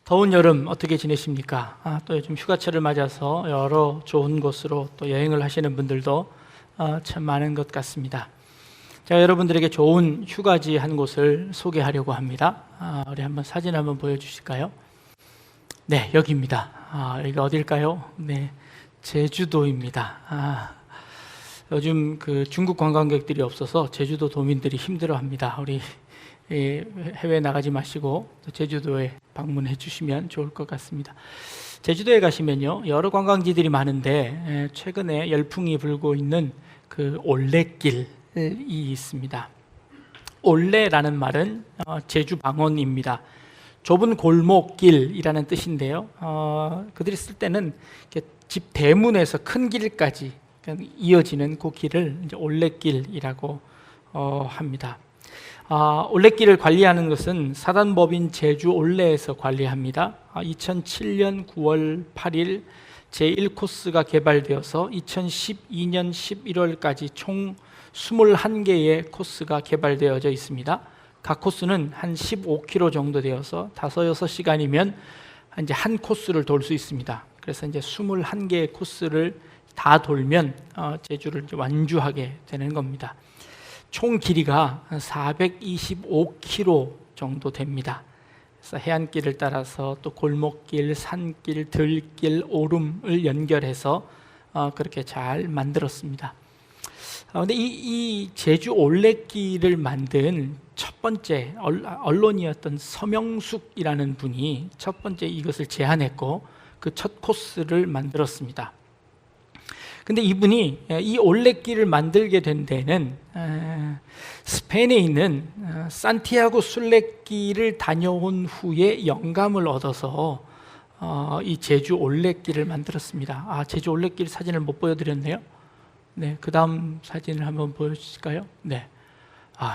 더운 여름 어떻게 지내십니까? 또 요즘 휴가철을 맞아서 여러 좋은 곳으로 또 여행을 하시는 분들도 참 많은 것 같습니다. 제가 여러분들에게 좋은 휴가지 한 곳을 소개하려고 합니다. 우리 한번 사진 한번 보여주실까요? 네, 여기입니다. 여기가 어딜까요? 네, 제주도입니다. 요즘 그 중국 관광객들이 없어서 제주도 도민들이 힘들어합니다. 우리 해외 나가지 마시고 제주도에 방문해 주시면 좋을 것 같습니다. 제주도에 가시면요, 여러 관광지들이 많은데 최근에 열풍이 불고 있는 그 올레길이 있습니다. 올레라는 말은 제주 방언입니다. 좁은 골목길이라는 뜻인데요, 그들이 쓸 때는 집 대문에서 큰 길까지 이어지는 그 길을 이제 올레길이라고 합니다. 올레길을 관리하는 것은 사단법인 제주 올레에서 관리합니다. 2007년 9월 8일 제1코스가 개발되어서 2012년 11월까지 총 21개의 코스가 개발되어져 있습니다. 각 코스는 한 15km 정도 되어서 5-6시간이면 이제 한 코스를 돌 수 있습니다. 그래서 이제 21개의 코스를 다 돌면 제주를 이제 완주하게 되는 겁니다. 총 길이가 425km 정도 됩니다. 그래서 해안길을 따라서 또 골목길, 산길, 들길, 오름을 연결해서 그렇게 잘 만들었습니다. 그런데 이 제주 올레길을 만든 첫 번째 언론이었던 서명숙이라는 분이 첫 번째 이것을 제안했고 그 첫 코스를 만들었습니다. 근데 이분이 이 올레길을 만들게 된 데는 스페인에 있는 산티아고 순례길을 다녀온 후에 영감을 얻어서 이 제주 올레길을 만들었습니다. 제주 올레길 사진을 못 보여드렸네요. 네, 그 다음 사진을 한번 보여주실까요? 네,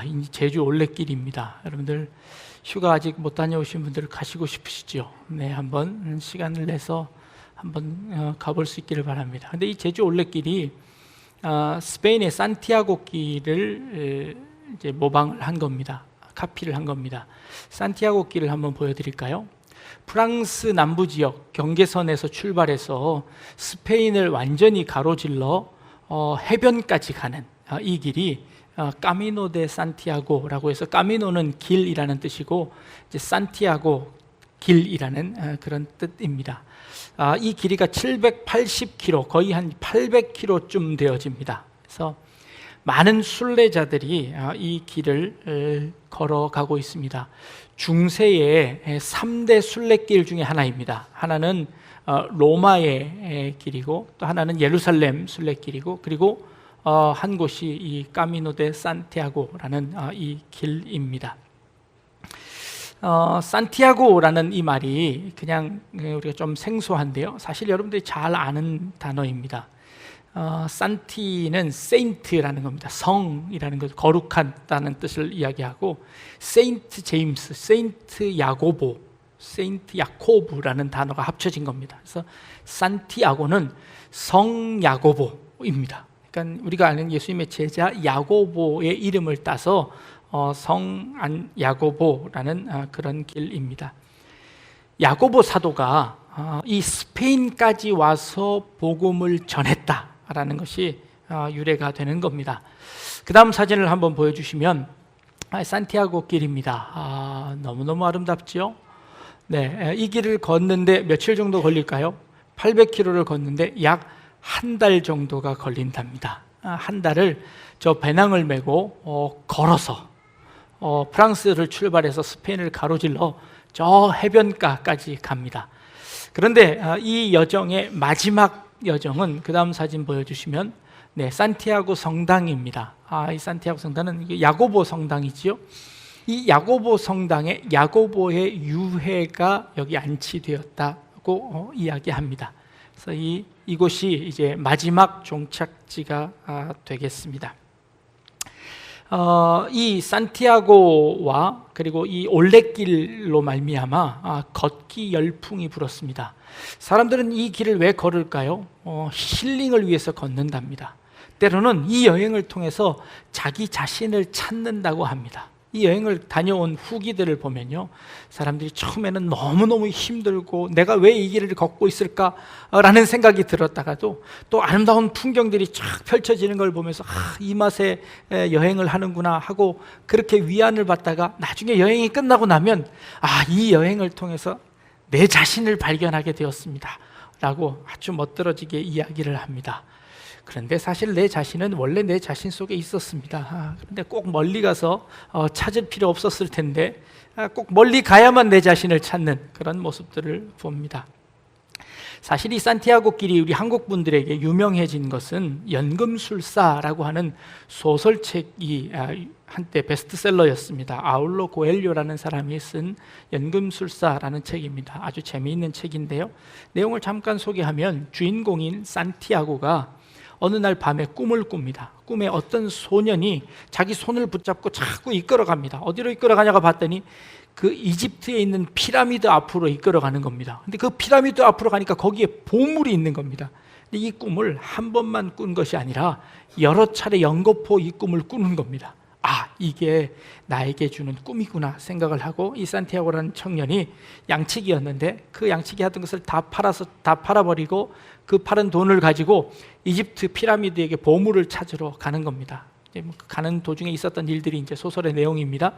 이 제주 올레길입니다. 여러분들 휴가 아직 못 다녀오신 분들 가시고 싶으시죠? 네, 한번 시간을 내서 한번 가볼 수 있기를 바랍니다. 근데 이 제주 올레길이 스페인의 산티아고 길을 이제 모방을 한 겁니다. 카피를 한 겁니다. 산티아고 길을 한번 보여드릴까요? 프랑스 남부 지역 경계선에서 출발해서 스페인을 완전히 가로질러 해변까지 가는 이 길이 까미노 데 산티아고라고 해서 까미노는 길이라는 뜻이고 이제 산티아고 길이라는 그런 뜻입니다. 이 길이가 780km, 거의 한 800km쯤 되어집니다. 그래서 많은 순례자들이 이 길을 걸어가고 있습니다. 중세의 3대 순례길 중에 하나입니다. 하나는 로마의 길이고 또 하나는 예루살렘 순례길이고 그리고 한 곳이 이 까미노 데 산티아고라는 이 길입니다. 산티아고라는 이 말이 그냥 우리가 좀 생소한데요, 사실 여러분들이 잘 아는 단어입니다. 산티는 세인트라는 겁니다. 성이라는 것, 거룩하다는 뜻을 이야기하고 세인트 제임스, 세인트 야고보, 세인트 야코브라는 단어가 합쳐진 겁니다. 그래서 산티아고는 성 야고보입니다. 그러니까 우리가 아는 예수님의 제자 야고보의 이름을 따서 성 야고보라는 그런 길입니다. 야고보 사도가 이 스페인까지 와서 복음을 전했다라는 것이 유래가 되는 겁니다. 그 다음 사진을 한번 보여주시면 산티아고 길입니다. 너무너무 아름답죠? 네, 이 길을 걷는데 며칠 정도 걸릴까요? 800km를 걷는데 약 한 달 정도가 걸린답니다. 한 달을 저 배낭을 메고 걸어서 프랑스를 출발해서 스페인을 가로질러 저 해변가까지 갑니다. 그런데 이 여정의 마지막 여정은 그 다음 사진 보여주시면 네, 산티아고 성당입니다. 이 산티아고 성당은 야고보 성당이지요. 이 야고보 성당에 야고보의 유해가 여기 안치되었다고 이야기합니다. 그래서 이곳이 이제 마지막 종착지가 되겠습니다. 이 산티아고와 그리고 이 올레길로 말미암아 걷기 열풍이 불었습니다. 사람들은 이 길을 왜 걸을까요? 힐링을 위해서 걷는답니다. 때로는 이 여행을 통해서 자기 자신을 찾는다고 합니다. 이 여행을 다녀온 후기들을 보면요, 사람들이 처음에는 너무너무 힘들고 내가 왜 이 길을 걷고 있을까라는 생각이 들었다가도 또 아름다운 풍경들이 쫙 펼쳐지는 걸 보면서 이 맛에 여행을 하는구나 하고 그렇게 위안을 받다가 나중에 여행이 끝나고 나면 이 여행을 통해서 내 자신을 발견하게 되었습니다 라고 아주 멋들어지게 이야기를 합니다. 그런데 사실 내 자신은 원래 내 자신 속에 있었습니다. 그런데 꼭 멀리 가서 찾을 필요 없었을 텐데 꼭 멀리 가야만 내 자신을 찾는 그런 모습들을 봅니다. 사실 이 산티아고 길이 우리 한국 분들에게 유명해진 것은 연금술사라고 하는 소설책이 한때 베스트셀러였습니다. 아울로 고엘료라는 사람이 쓴 연금술사라는 책입니다. 아주 재미있는 책인데요, 내용을 잠깐 소개하면 주인공인 산티아고가 어느 날 밤에 꿈을 꿉니다. 꿈에 어떤 소년이 자기 손을 붙잡고 자꾸 이끌어갑니다. 어디로 이끌어가냐고 봤더니 그 이집트에 있는 피라미드 앞으로 이끌어가는 겁니다. 근데 그 피라미드 앞으로 가니까 거기에 보물이 있는 겁니다. 근데 이 꿈을 한 번만 꾼 것이 아니라 여러 차례 연거푸 이 꿈을 꾸는 겁니다. 이게 나에게 주는 꿈이구나 생각을 하고 이 산티아고라는 청년이 양치기였는데 그 양치기 하던 것을 다 팔아버리고 그 팔은 돈을 가지고 이집트 피라미드에게 보물을 찾으러 가는 겁니다. 가는 도중에 있었던 일들이 이제 소설의 내용입니다.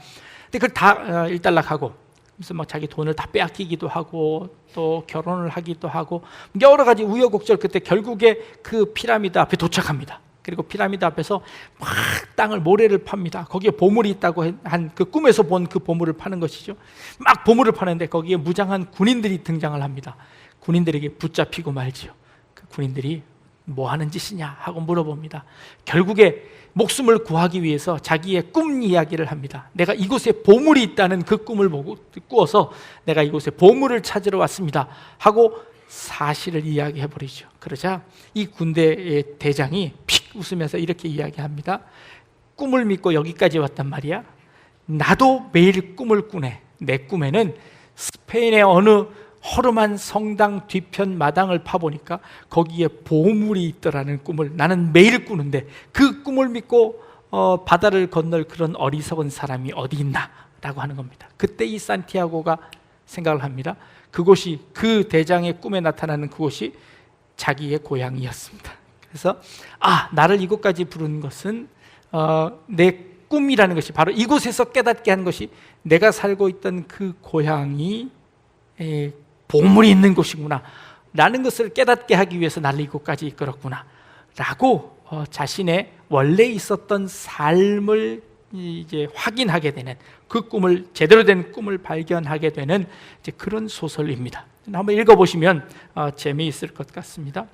근데 그걸 다 일단락하고, 그래서 막 자기 돈을 다 빼앗기기도 하고 또 결혼을 하기도 하고 여러 가지 우여곡절 끝에 결국에 그 피라미드 앞에 도착합니다. 그리고 피라미드 앞에서 막 땅을 모래를 팝니다. 거기에 보물이 있다고 한 그 꿈에서 본 그 보물을 파는 것이죠. 막 보물을 파는데 거기에 무장한 군인들이 등장을 합니다. 군인들에게 붙잡히고 말지요. 그 군인들이 뭐 하는 짓이냐 하고 물어봅니다. 결국에 목숨을 구하기 위해서 자기의 꿈 이야기를 합니다. 내가 이곳에 보물이 있다는 그 꿈을 보고 꾸어서 내가 이곳에 보물을 찾으러 왔습니다 하고 사실을 이야기해버리죠. 그러자 이 군대의 대장이 픽 웃으면서 이렇게 이야기합니다. 꿈을 믿고 여기까지 왔단 말이야? 나도 매일 꿈을 꾸네. 내 꿈에는 스페인의 어느 허름한 성당 뒤편 마당을 파보니까 거기에 보물이 있더라는 꿈을 나는 매일 꾸는데 그 꿈을 믿고 바다를 건널 그런 어리석은 사람이 어디 있나? 라고 하는 겁니다. 그때 이 산티아고가 생각을 합니다. 그곳이, 그 대장의 꿈에 나타나는 그곳이 자기의 고향이었습니다. 그래서 나를 이곳까지 부른 것은 내 꿈이라는 것이 바로 이곳에서 깨닫게 한 것이 내가 살고 있던 그 고향이 보물이 있는 곳이구나 라는 것을 깨닫게 하기 위해서 나를 이곳까지 이끌었구나 라고 자신의 원래 있었던 삶을 이제 확인하게 되는, 그 꿈을, 제대로 된 꿈을 발견하게 되는 이제 그런 소설입니다. 한번 읽어보시면 재미있을 것 같습니다.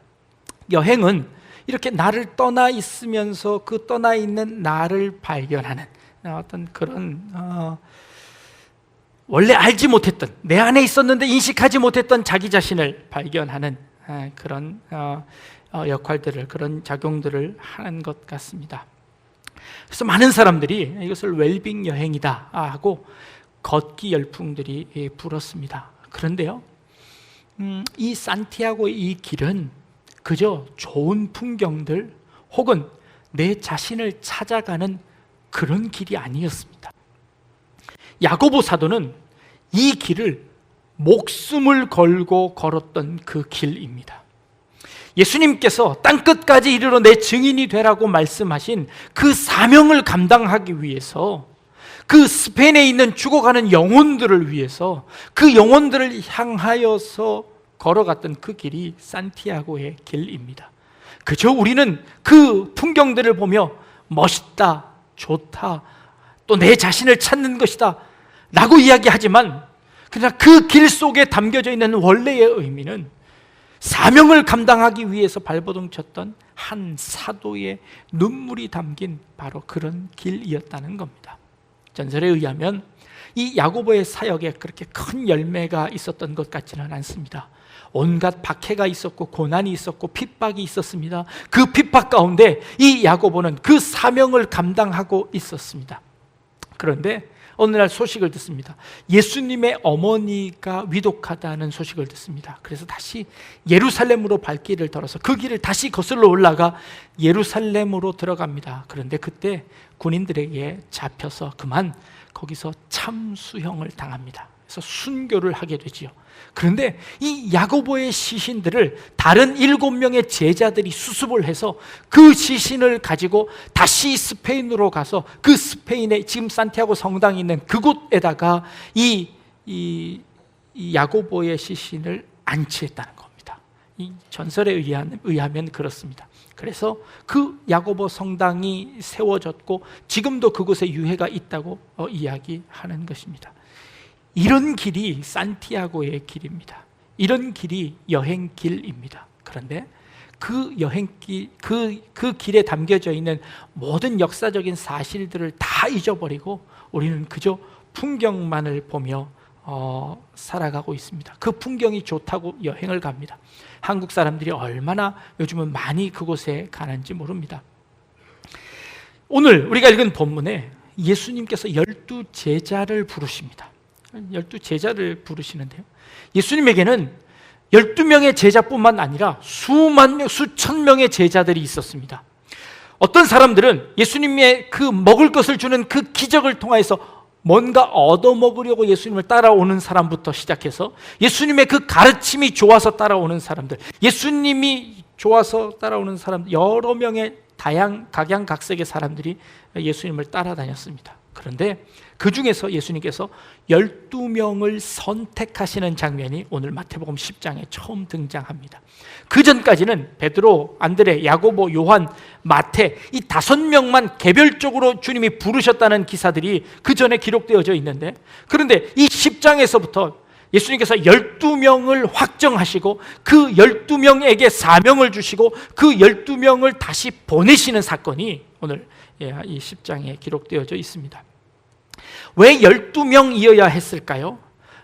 여행은 이렇게 나를 떠나 있으면서 그 떠나 있는 나를 발견하는 어떤 그런 원래 알지 못했던, 내 안에 있었는데 인식하지 못했던 자기 자신을 발견하는 그런 역할들을, 그런 작용들을 하는 것 같습니다. 그래서 많은 사람들이 이것을 웰빙 여행이다 하고 걷기 열풍들이 불었습니다. 그런데요, 이 산티아고의 이 길은 그저 좋은 풍경들 혹은 내 자신을 찾아가는 그런 길이 아니었습니다. 야고보 사도는 이 길을 목숨을 걸고 걸었던 그 길입니다. 예수님께서 땅끝까지 이르러 내 증인이 되라고 말씀하신 그 사명을 감당하기 위해서, 그 스페인에 있는 죽어가는 영혼들을 위해서, 그 영혼들을 향하여서 걸어갔던 그 길이 산티아고의 길입니다. 그저 우리는 그 풍경들을 보며 멋있다, 좋다, 또 내 자신을 찾는 것이다 라고 이야기하지만, 그러나 그 길 속에 담겨져 있는 원래의 의미는 사명을 감당하기 위해서 발버둥 쳤던 한 사도의 눈물이 담긴 바로 그런 길이었다는 겁니다. 전설에 의하면 이 야고보의 사역에 그렇게 큰 열매가 있었던 것 같지는 않습니다. 온갖 박해가 있었고 고난이 있었고 핍박이 있었습니다. 그 핍박 가운데 이 야고보는 그 사명을 감당하고 있었습니다. 그런데 어느 날 소식을 듣습니다. 예수님의 어머니가 위독하다는 소식을 듣습니다. 그래서 다시 예루살렘으로 발길을 들어서 그 길을 다시 거슬러 올라가 예루살렘으로 들어갑니다. 그런데 그때 군인들에게 잡혀서 그만 거기서 참수형을 당합니다. 그래서 순교를 하게 되지요. 그런데 이 야고보의 시신들을 다른 7명의 제자들이 수습을 해서 그 시신을 가지고 다시 스페인으로 가서 그 스페인에 지금 산티아고 성당이 있는 그곳에다가 이 야고보의 시신을 안치했다는 겁니다. 이 전설에 의하면 그렇습니다. 그래서 그 야고보 성당이 세워졌고 지금도 그곳에 유해가 있다고 이야기하는 것입니다. 이런 길이 산티아고의 길입니다. 이런 길이 여행길입니다. 그런데 그 여행길, 그 길에 담겨져 있는 모든 역사적인 사실들을 다 잊어버리고 우리는 그저 풍경만을 보며 살아가고 있습니다. 그 풍경이 좋다고 여행을 갑니다. 한국 사람들이 얼마나 요즘은 많이 그곳에 가는지 모릅니다. 오늘 우리가 읽은 본문에 예수님께서 12제자를 부르십니다. 12제자를 부르시는데요, 예수님에게는 12명의 제자뿐만 아니라 수천 명의 제자들이 있었습니다. 어떤 사람들은 예수님의 그 먹을 것을 주는 그 기적을 통해서 뭔가 얻어먹으려고 예수님을 따라오는 사람부터 시작해서 예수님의 그 가르침이 좋아서 따라오는 사람들, 예수님이 좋아서 따라오는 사람들, 여러 명의 각양각색의 사람들이 예수님을 따라다녔습니다. 그런데 그 중에서 예수님께서 12명을 선택하시는 장면이 오늘 마태복음 10장에 처음 등장합니다. 그 전까지는 베드로, 안드레, 야고보, 요한, 마태 이 5명만 개별적으로 주님이 부르셨다는 기사들이 그 전에 기록되어져 있는데, 그런데 이 10장에서부터 예수님께서 12명을 확정하시고 그 12명에게 사명을 주시고 그 12명을 다시 보내시는 사건이 오늘 이 10장에 기록되어져 있습니다. 왜 12명이어야 했을까요?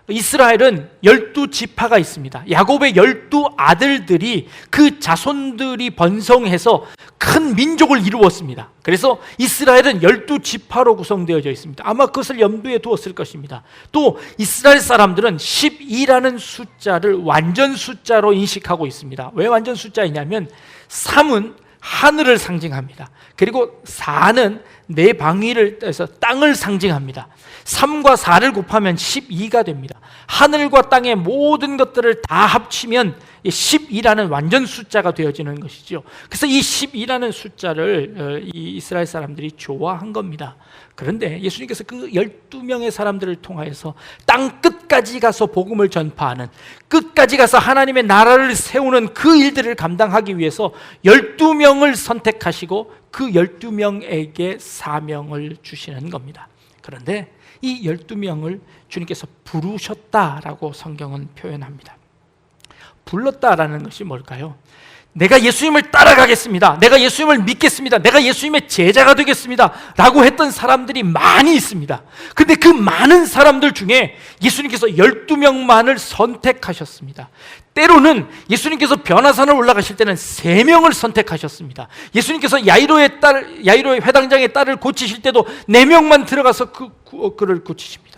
이스라엘은 12지파가 있습니다. 야곱의 12아들들이 그 자손들이 번성해서 큰 민족을 이루었습니다. 그래서 이스라엘은 12지파로 구성되어져 있습니다. 아마 그것을 염두에 두었을 것입니다. 또 이스라엘 사람들은 12라는 숫자를 완전 숫자로 인식하고 있습니다. 왜 완전 숫자이냐면 3은 하늘을 상징합니다. 그리고 4는 내 방위를 해서 땅을 상징합니다. 3과 4를 곱하면 12가 됩니다. 하늘과 땅의 모든 것들을 다 합치면 12라는 완전 숫자가 되어지는 것이죠. 그래서 이 12라는 숫자를 이 이스라엘 사람들이 좋아한 겁니다. 그런데 예수님께서 그 12명의 사람들을 통하여서 땅 끝까지 가서 복음을 전파하는, 끝까지 가서 하나님의 나라를 세우는 그 일들을 감당하기 위해서 12명을 선택하시고 그 12명에게 사명을 주시는 겁니다. 그런데 이 12명을 주님께서 부르셨다라고 성경은 표현합니다. 불렀다라는 것이 뭘까요? 내가 예수님을 따라가겠습니다, 내가 예수님을 믿겠습니다, 내가 예수님의 제자가 되겠습니다 라고 했던 사람들이 많이 있습니다. 그런데 그 많은 사람들 중에 예수님께서 12명만을 선택하셨습니다. 때로는 예수님께서 변화산을 올라가실 때는 3명을 선택하셨습니다. 예수님께서 야이로의 회당장의 딸을 고치실 때도 4명만 들어가서 그를 고치십니다.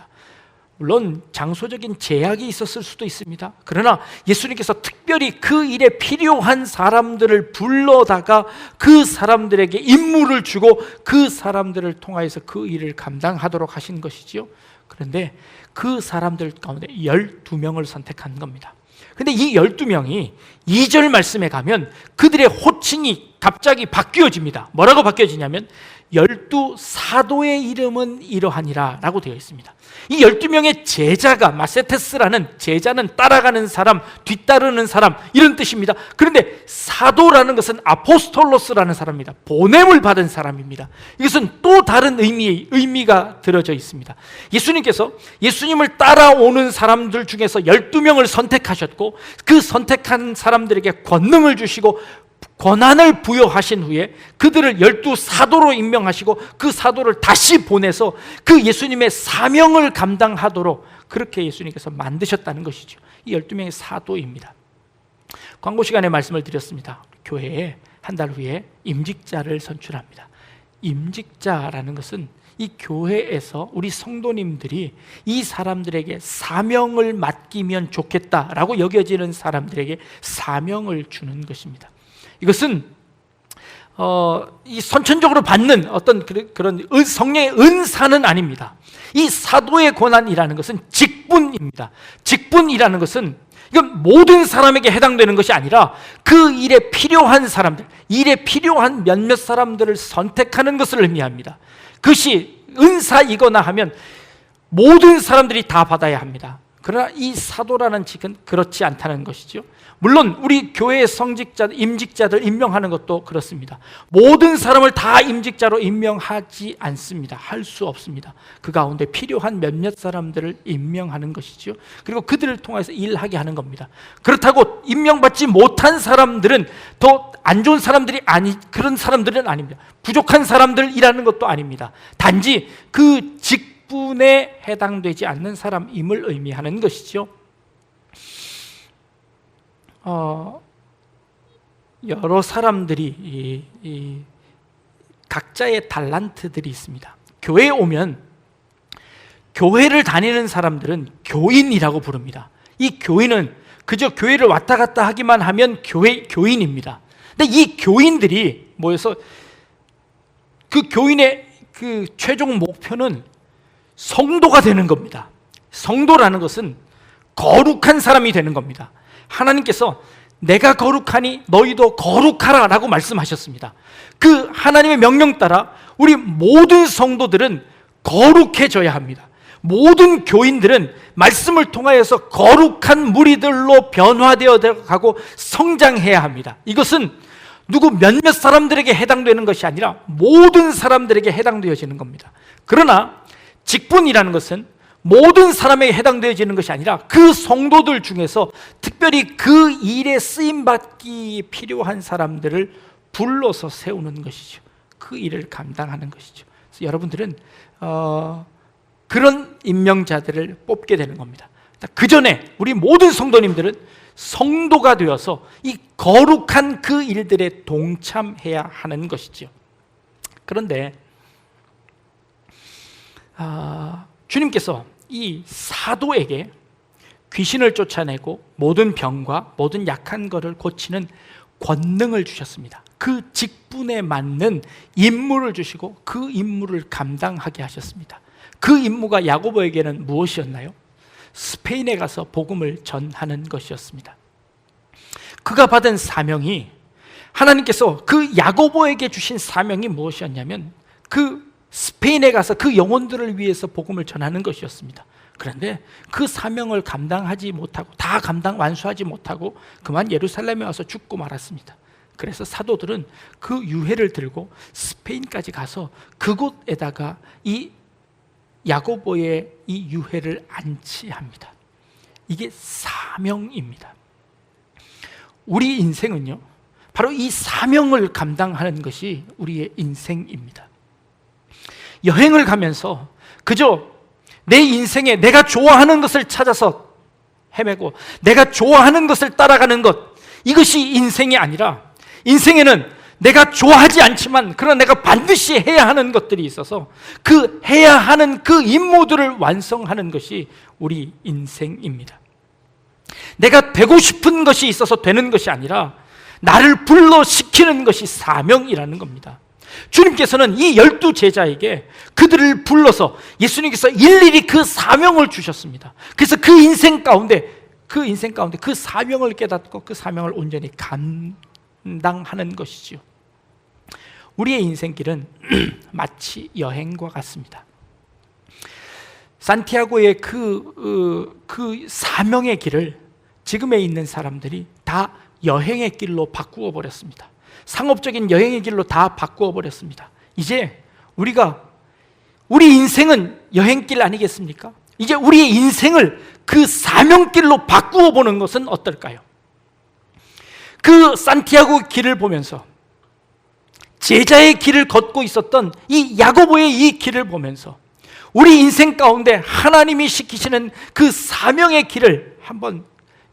물론 장소적인 제약이 있었을 수도 있습니다. 그러나 예수님께서 특별히 그 일에 필요한 사람들을 불러다가 그 사람들에게 임무를 주고 그 사람들을 통하여서 그 일을 감당하도록 하신 것이지요. 그런데 그 사람들 가운데 12명을 선택한 겁니다. 근데 이 12명이 2절 말씀에 가면 그들의 호칭이 갑자기 바뀌어집니다. 뭐라고 바뀌어지냐면 12사도의 이름은 이러하니라 라고 되어 있습니다. 이 12명의 제자가, 마세테스라는 제자는 따라가는 사람, 뒤따르는 사람 이런 뜻입니다. 그런데 사도라는 것은 아포스톨로스라는 사람입니다. 보냄을 받은 사람입니다. 이것은 또 다른 의미가 들어져 있습니다. 예수님께서 예수님을 따라오는 사람들 중에서 12명을 선택하셨고 그 선택한 사람들에게 권능을 주시고 권한을 부여하신 후에 그들을 12사도로 임명하시고 그 사도를 다시 보내서 그 예수님의 사명을 감당하도록 그렇게 예수님께서 만드셨다는 것이죠. 이 12명의 사도입니다. 광고 시간에 말씀을 드렸습니다. 교회에 한 달 후에 임직자를 선출합니다. 임직자라는 것은 이 교회에서 우리 성도님들이 이 사람들에게 사명을 맡기면 좋겠다라고 여겨지는 사람들에게 사명을 주는 것입니다. 이것은 이 선천적으로 받는 어떤 그런 성령의 은사는 아닙니다. 이 사도의 권한이라는 것은 직분입니다. 직분이라는 것은 이건 모든 사람에게 해당되는 것이 아니라 그 일에 필요한 사람들, 일에 필요한 몇몇 사람들을 선택하는 것을 의미합니다. 그것이 은사이거나 하면 모든 사람들이 다 받아야 합니다. 그러나 이 사도라는 직은 그렇지 않다는 것이죠. 물론 우리 교회의 성직자들, 임직자들 임명하는 것도 그렇습니다. 모든 사람을 다 임직자로 임명하지 않습니다. 할 수 없습니다. 그 가운데 필요한 몇몇 사람들을 임명하는 것이죠. 그리고 그들을 통해서 일하게 하는 겁니다. 그렇다고 임명받지 못한 사람들은 더 안 좋은 사람들이 그런 사람들은 아닙니다. 부족한 사람들이라는 것도 아닙니다. 단지 그 직분에 해당되지 않는 사람임을 의미하는 것이죠. 여러 사람들이 각자의 달란트들이 있습니다. 교회에 오면 교회를 다니는 사람들은 교인이라고 부릅니다. 이 교인은 그저 교회를 왔다 갔다 하기만 하면 교인입니다. 근데 이 교인들이 모여서 그 교인의 그 최종 목표는 성도가 되는 겁니다. 성도라는 것은 거룩한 사람이 되는 겁니다. 하나님께서 내가 거룩하니 너희도 거룩하라 라고 말씀하셨습니다. 그 하나님의 명령 따라 우리 모든 성도들은 거룩해져야 합니다. 모든 교인들은 말씀을 통하여서 거룩한 무리들로 변화되어 가고 성장해야 합니다. 이것은 누구 몇몇 사람들에게 해당되는 것이 아니라 모든 사람들에게 해당되어지는 겁니다. 그러나 직분이라는 것은 모든 사람에게 해당되어지는 것이 아니라 그 성도들 중에서 특별히 그 일에 쓰임받기 필요한 사람들을 불러서 세우는 것이죠. 그 일을 감당하는 것이죠. 그래서 여러분들은 그런 임명자들을 뽑게 되는 겁니다. 그 전에 우리 모든 성도님들은 성도가 되어서 이 거룩한 그 일들에 동참해야 하는 것이죠. 그런데 주님께서 이 사도에게 귀신을 쫓아내고 모든 병과 모든 약한 것을 고치는 권능을 주셨습니다. 그 직분에 맞는 임무를 주시고 그 임무를 감당하게 하셨습니다. 그 임무가 야고보에게는 무엇이었나요? 스페인에 가서 복음을 전하는 것이었습니다. 그가 받은 사명이, 하나님께서 그 야고보에게 주신 사명이 무엇이었냐면 그 스페인에 가서 그 영혼들을 위해서 복음을 전하는 것이었습니다. 그런데 그 사명을 감당하지 못하고 완수하지 못하고 그만 예루살렘에 와서 죽고 말았습니다. 그래서 사도들은 그 유해를 들고 스페인까지 가서 그곳에다가 이 야고보의 이 유해를 안치합니다. 이게 사명입니다. 우리 인생은요, 바로 이 사명을 감당하는 것이 우리의 인생입니다. 여행을 가면서 그저 내 인생에 내가 좋아하는 것을 찾아서 헤매고 내가 좋아하는 것을 따라가는 것, 이것이 인생이 아니라 인생에는 내가 좋아하지 않지만 그러나 내가 반드시 해야 하는 것들이 있어서 그 해야 하는 그 임무들을 완성하는 것이 우리 인생입니다. 내가 되고 싶은 것이 있어서 되는 것이 아니라 나를 불러시키는 것이 사명이라는 겁니다. 주님께서는 이 12 제자에게 그들을 불러서 예수님께서 일일이 그 사명을 주셨습니다. 그래서 그 인생 가운데 그 사명을 깨닫고 그 사명을 온전히 감당하는 것이지요. 우리의 인생길은 마치 여행과 같습니다. 산티아고의 그 사명의 길을 지금에 있는 사람들이 다 여행의 길로 바꾸어 버렸습니다. 상업적인 여행의 길로 다 바꾸어 버렸습니다. 이제 우리 인생은 여행길 아니겠습니까? 이제 우리의 인생을 그 사명길로 바꾸어 보는 것은 어떨까요? 그 산티아고 길을 보면서, 제자의 길을 걷고 있었던 이 야고보의 이 길을 보면서 우리 인생 가운데 하나님이 시키시는 그 사명의 길을 한번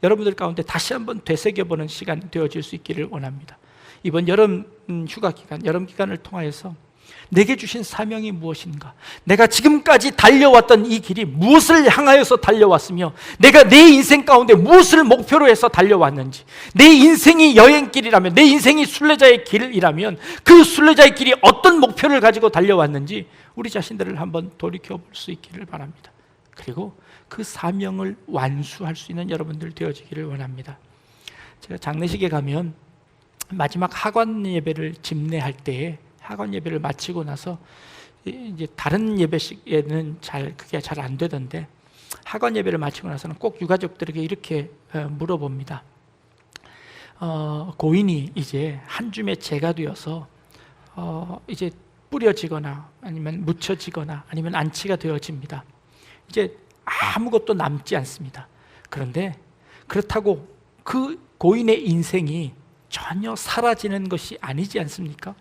여러분들 가운데 다시 한번 되새겨보는 시간 되어질 수 있기를 원합니다. 이번 여름 휴가 기간, 여름 기간을 통하여서 내게 주신 사명이 무엇인가? 내가 지금까지 달려왔던 이 길이 무엇을 향하여서 달려왔으며 내가 내 인생 가운데 무엇을 목표로 해서 달려왔는지, 내 인생이 여행길이라면, 내 인생이 순례자의 길이라면 그 순례자의 길이 어떤 목표를 가지고 달려왔는지 우리 자신들을 한번 돌이켜 볼 수 있기를 바랍니다. 그리고 그 사명을 완수할 수 있는 여러분들 되어지기를 원합니다. 제가 장례식에 가면 마지막 하관 예배를 집례할 때에, 하관 예배를 마치고 나서 이제 다른 예배식에는 그게 잘 안 되던데, 하관 예배를 마치고 나서는 꼭 유가족들에게 이렇게 물어봅니다. 고인이 이제 한 줌의 재가 되어서 이제 뿌려지거나 아니면 묻혀지거나 아니면 안치가 되어집니다. 이제 아무것도 남지 않습니다. 그런데 그렇다고 그 고인의 인생이 전혀 사라지는 것이 아니지 않습니까?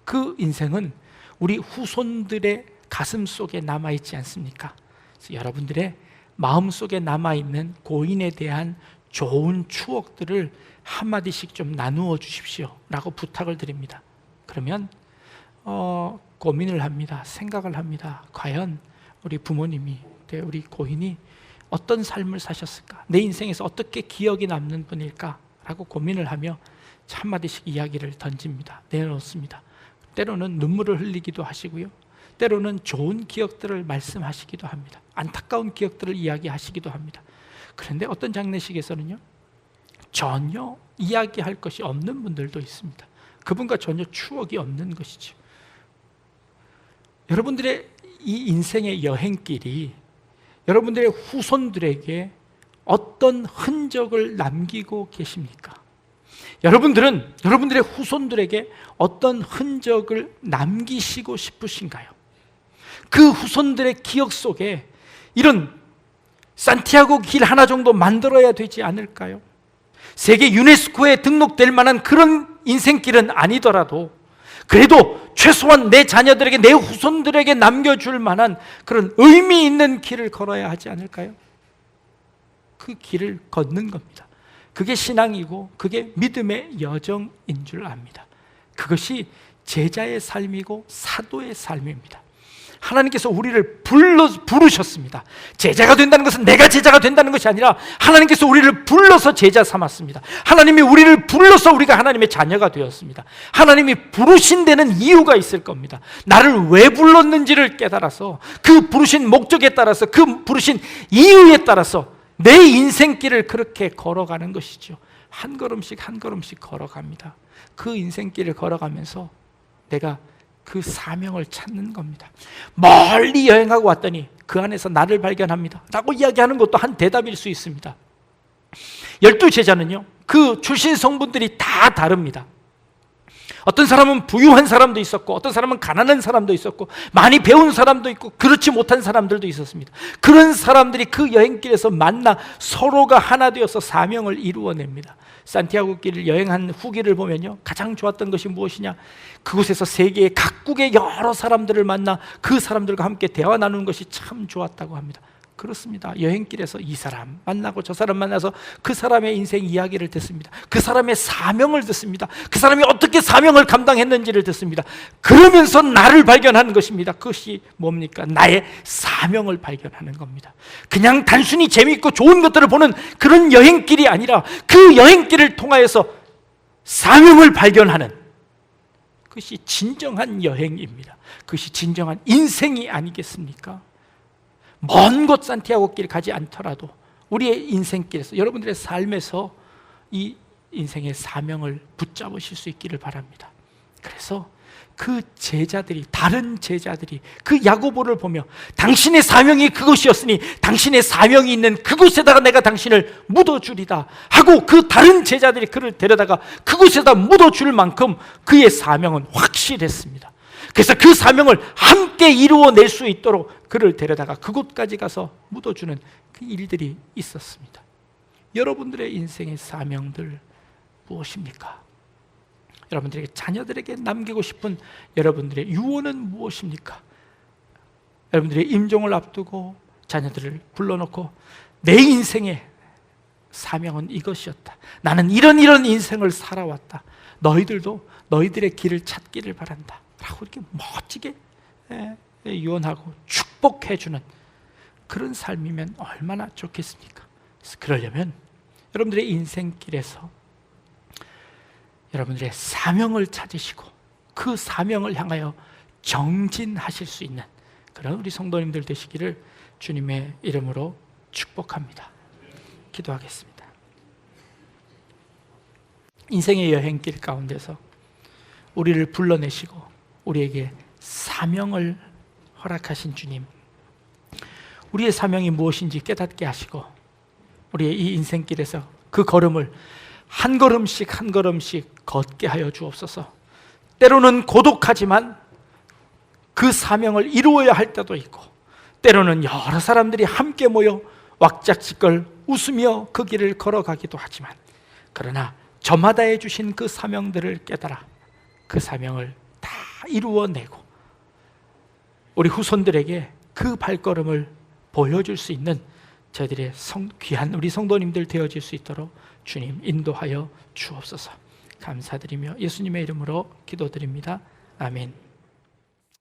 그 인생은 우리 후손들의 가슴 속에 남아있지 않습니까? 그래서 여러분들의 마음 속에 남아있는 고인에 대한 좋은 추억들을 한마디씩 좀 나누어 주십시오 라고 부탁을 드립니다. 그러면 고민을 합니다. 생각을 합니다. 과연 우리 부모님이, 우리 고인이 어떤 삶을 사셨을까? 내 인생에서 어떻게 기억이 남는 분일까? 라고 고민을 하며 한마디씩 이야기를 던집니다. 내놓습니다. 때로는 눈물을 흘리기도 하시고요, 때로는 좋은 기억들을 말씀하시기도 합니다. 안타까운 기억들을 이야기하시기도 합니다. 그런데 어떤 장례식에서는요, 전혀 이야기할 것이 없는 분들도 있습니다. 그분과 전혀 추억이 없는 것이죠. 여러분들의 이 인생의 여행길이 여러분들의 후손들에게 어떤 흔적을 남기고 계십니까? 여러분들은 여러분들의 후손들에게 어떤 흔적을 남기시고 싶으신가요? 그 후손들의 기억 속에 이런 산티아고 길 하나 정도 만들어야 되지 않을까요? 세계 유네스코에 등록될 만한 그런 인생길은 아니더라도 그래도 최소한 내 자녀들에게, 내 후손들에게 남겨줄 만한 그런 의미 있는 길을 걸어야 하지 않을까요? 그 길을 걷는 겁니다. 그게 신앙이고 그게 믿음의 여정인 줄 압니다. 그것이 제자의 삶이고 사도의 삶입니다. 하나님께서 우리를 부르셨습니다. 제자가 된다는 것은 내가 제자가 된다는 것이 아니라 하나님께서 우리를 불러서 제자 삼았습니다. 하나님이 우리를 불러서 우리가 하나님의 자녀가 되었습니다. 하나님이 부르신 데는 이유가 있을 겁니다. 나를 왜 불렀는지를 깨달아서 그 부르신 목적에 따라서, 그 부르신 이유에 따라서 내 인생길을 그렇게 걸어가는 것이죠. 한 걸음씩 한 걸음씩 걸어갑니다. 그 인생길을 걸어가면서 내가 그 사명을 찾는 겁니다. 멀리 여행하고 왔더니 그 안에서 나를 발견합니다 라고 이야기하는 것도 한 대답일 수 있습니다. 12제자는요, 그 출신 성분들이 다 다릅니다. 어떤 사람은 부유한 사람도 있었고, 어떤 사람은 가난한 사람도 있었고, 많이 배운 사람도 있고, 그렇지 못한 사람들도 있었습니다. 그런 사람들이 그 여행길에서 만나 서로가 하나 되어서 사명을 이루어냅니다. 산티아고 길을 여행한 후기를 보면요, 가장 좋았던 것이 무엇이냐? 그곳에서 세계의 각국의 여러 사람들을 만나 그 사람들과 함께 대화 나누는 것이 참 좋았다고 합니다. 그렇습니다. 여행길에서 이 사람 만나고 저 사람 만나서 그 사람의 인생 이야기를 듣습니다. 그 사람의 사명을 듣습니다. 그 사람이 어떻게 사명을 감당했는지를 듣습니다. 그러면서 나를 발견하는 것입니다. 그것이 뭡니까? 나의 사명을 발견하는 겁니다. 그냥 단순히 재미있고 좋은 것들을 보는 그런 여행길이 아니라 그 여행길을 통하여서 사명을 발견하는, 그것이 진정한 여행입니다. 그것이 진정한 인생이 아니겠습니까? 먼 곳 산티아고 길 가지 않더라도 우리의 인생길에서, 여러분들의 삶에서 이 인생의 사명을 붙잡으실 수 있기를 바랍니다. 그래서 그 제자들이, 다른 제자들이 그 야고보를 보며 당신의 사명이 그것이었으니 당신의 사명이 있는 그곳에다가 내가 당신을 묻어주리다 하고 그 다른 제자들이 그를 데려다가 그곳에다 묻어줄 만큼 그의 사명은 확실했습니다. 그래서 그 사명을 함께 이루어낼 수 있도록 그를 데려다가 그곳까지 가서 묻어주는 그 일들이 있었습니다. 여러분들의 인생의 사명들 무엇입니까? 여러분들에게, 자녀들에게 남기고 싶은 여러분들의 유언은 무엇입니까? 여러분들의 임종을 앞두고 자녀들을 불러놓고 내 인생의 사명은 이것이었다. 나는 이런 인생을 살아왔다. 너희들도 너희들의 길을 찾기를 바란다 라고 이렇게 멋지게 유언하고 축복해주는 그런 삶이면 얼마나 좋겠습니까? 그래서 그러려면 여러분들의 인생길에서 여러분들의 사명을 찾으시고 그 사명을 향하여 정진하실 수 있는 그런 우리 성도님들 되시기를 주님의 이름으로 축복합니다. 기도하겠습니다. 인생의 여행길 가운데서 우리를 불러내시고 우리에게 사명을 허락하신 주님, 우리의 사명이 무엇인지 깨닫게 하시고 우리의 이 인생길에서 그 걸음을 한 걸음씩 한 걸음씩 걷게 하여 주옵소서. 때로는 고독하지만 그 사명을 이루어야 할 때도 있고, 때로는 여러 사람들이 함께 모여 왁작지껄 웃으며 그 길을 걸어가기도 하지만, 그러나 저마다 해주신 그 사명들을 깨달아 그 사명을 다 이루어내고 우리 후손들에게 그 발걸음을 보여줄 수 있는 저희들의 귀한 우리 성도님들 되어질 수 있도록 주님 인도하여 주옵소서. 감사드리며 예수님의 이름으로 기도드립니다. 아멘.